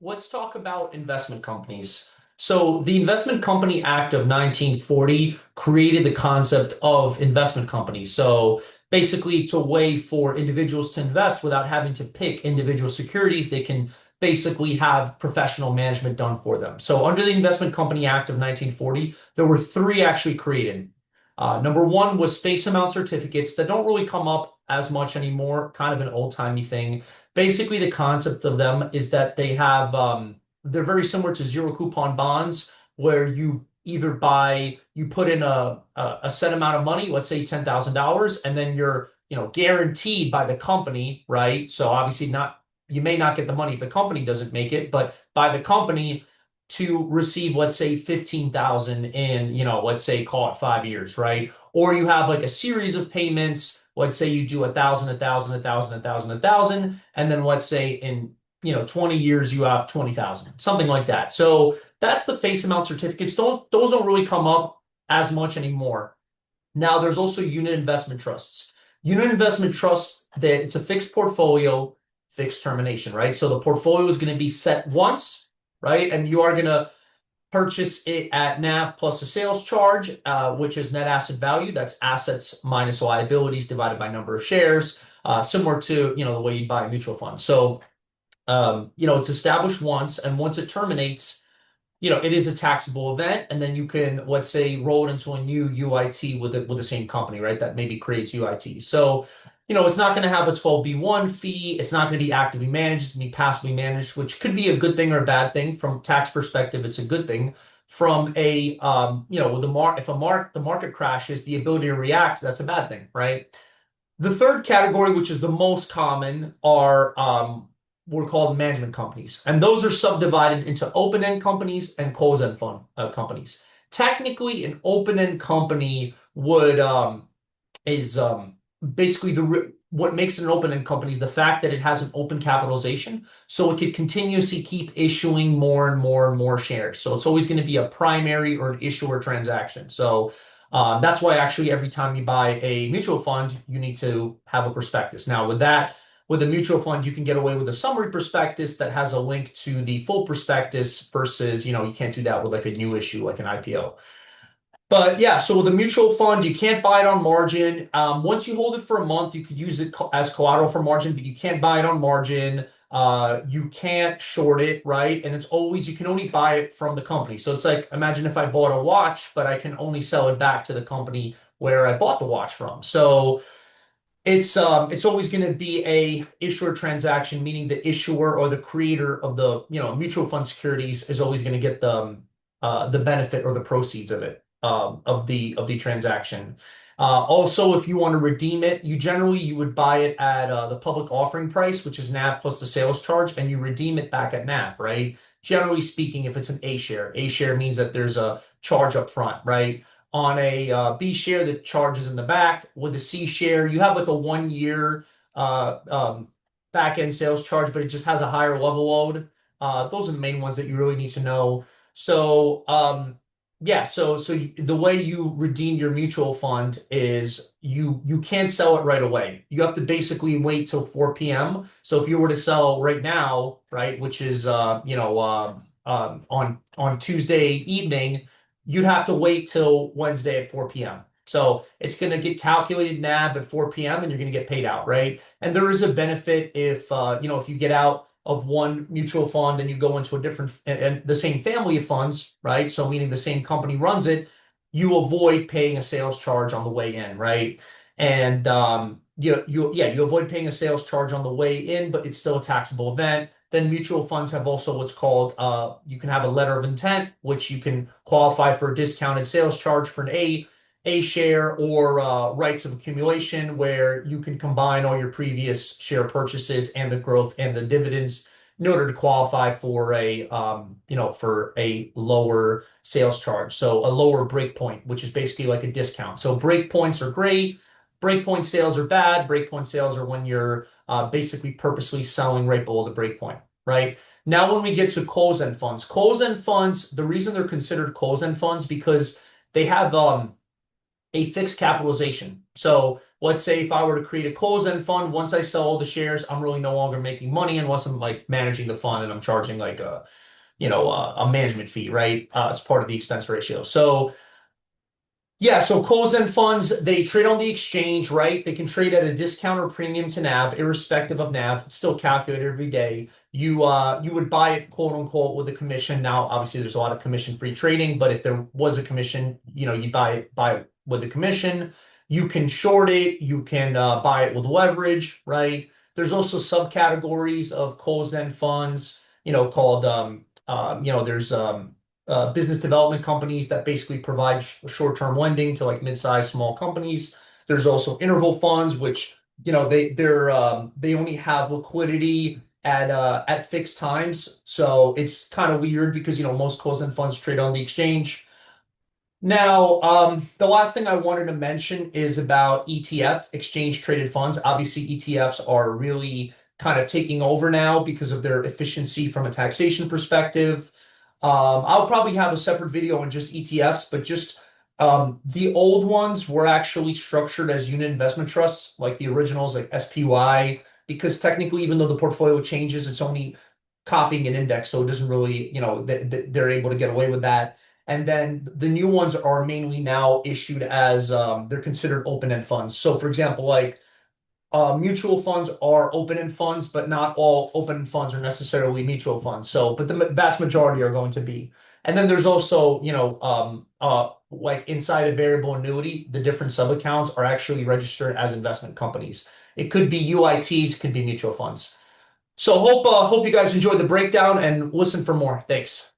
let's talk about investment companies. So, the Investment Company Act of 1940 created the concept of investment companies. So, basically, it's a way for individuals to invest without having to pick individual securities. They can basically have professional management done for them. So, under the Investment Company Act of 1940, there were three actually created. Number one was face amount certificates that don't really come up as much anymore, kind of an old-timey thing. Basically, the concept of them is that they're very similar to zero coupon bonds, where you either you put in a set amount of money, let's say $10,000, and then you're, guaranteed by the company, right? So obviously you may not get the money if the company doesn't make it, but by the company to receive, let's say 15,000 in, let's say call it 5 years, right? Or you have like a series of payments. Let's say you do 1,000, 1,000, 1,000, 1,000, 1,000, and then let's say in 20 years you have 20,000, something like that. So that's the face amount certificates. Those don't really come up as much anymore. Now there's also unit investment trusts. Unit investment trusts, that it's a fixed portfolio, fixed termination, right? So the portfolio is going to be set once, right? And you are going to purchase it at NAV plus a sales charge, which is net asset value. That's assets minus liabilities divided by number of shares, similar to the way you buy a mutual fund. So it's established once, and once it terminates, it is a taxable event, and then you can, let's say, roll it into a new UIT with the same company, right? That maybe creates UIT. So, it's not going to have a 12B1 fee. It's not going to be actively managed. It's going to be passively managed, which could be a good thing or a bad thing. From tax perspective, it's a good thing. From with the market crashes, the ability to react, that's a bad thing, right? The third category, which is the most common, are we're called management companies, and those are subdivided into open-end companies and closed-end fund companies. Technically, an open-end company would is basically what makes it an open-end company is the fact that it has an open capitalization, so it could continuously keep issuing more and more and more shares. So it's always going to be a primary or an issuer transaction. So that's why actually every time you buy a mutual fund, you need to have a prospectus. Now, with a mutual fund, you can get away with a summary prospectus that has a link to the full prospectus versus, you can't do that with like a new issue, like an IPO. But yeah, so with a mutual fund, you can't buy it on margin. Once you hold it for a month, you could use it as collateral for margin, but you can't buy it on margin. You can't short it, right? And you can only buy it from the company. So it's like, imagine if I bought a watch, but I can only sell it back to the company where I bought the watch from. So it's always going to be a issuer transaction, meaning the issuer or the creator of the mutual fund securities is always going to get the benefit or the proceeds of it, of the transaction. Also, if you want to redeem it, you would buy it at the public offering price, which is NAV plus the sales charge, and you redeem it back at NAV, right? Generally speaking, if it's an A share means that there's a charge up front, right? On a B share, the charge is in the back. With a C share, you have like a 1 year back end sales charge, but it just has a higher level load. Those are the main ones that you really need to know. So yeah, so the way you redeem your mutual fund is you can't sell it right away. You have to basically wait till 4 p.m. So if you were to sell right now, right, which is on Tuesday evening, you'd have to wait till Wednesday at 4 p.m. So it's going to get calculated NAV at 4 p.m. and you're going to get paid out, right? And there is a benefit if you get out of one mutual fund and you go into a different and the same family of funds, right? So meaning the same company runs it, you avoid paying a sales charge on the way in, right? And you avoid paying a sales charge on the way in, but it's still a taxable event. Then mutual funds have also what's called you can have a letter of intent, which you can qualify for a discounted sales charge for an A share, or rights of accumulation, where you can combine all your previous share purchases and the growth and the dividends in order to qualify for a lower sales charge. So a lower break point, which is basically like a discount. So break points are great. Breakpoint sales are bad. Breakpoint sales are when you're basically purposely selling right below the breakpoint, right? Now, when we get to closed-end funds, the reason they're considered closed-end funds because they have a fixed capitalization. So let's say if I were to create a closed-end fund, once I sell all the shares, I'm really no longer making money unless I'm like managing the fund and I'm charging like a management fee, right? As part of the expense ratio. So yeah, so closed-end funds, they trade on the exchange, right? They can trade at a discount or premium to NAV, irrespective of NAV. It's still calculated every day. You would buy it, quote unquote, with a commission. Now, obviously, there's a lot of commission-free trading, but if there was a commission, you buy it with a commission. You can short it, you can buy it with leverage, right? There's also subcategories of closed-end funds, called there's business development companies that basically provide short-term lending to like mid-sized small companies. There's also interval funds, which they only have liquidity at fixed times. So it's kind of weird because most closed-end funds trade on the exchange. Now, the last thing I wanted to mention is about ETF, exchange traded funds. Obviously, ETFs are really kind of taking over now because of their efficiency from a taxation perspective. I'll probably have a separate video on just ETFs, but just the old ones were actually structured as unit investment trusts, like the originals, like SPY, because technically, even though the portfolio changes, it's only copying an index, so it doesn't really, they're able to get away with that. And then the new ones are mainly now issued as they're considered open-end funds. So, for example, like mutual funds are open-end funds, but not all open-end funds are necessarily mutual funds. So, but the vast majority are going to be. And then there's also, like inside a variable annuity, the different sub-accounts are actually registered as investment companies. It could be UITs, it could be mutual funds. So hope you guys enjoyed the breakdown and listen for more. Thanks.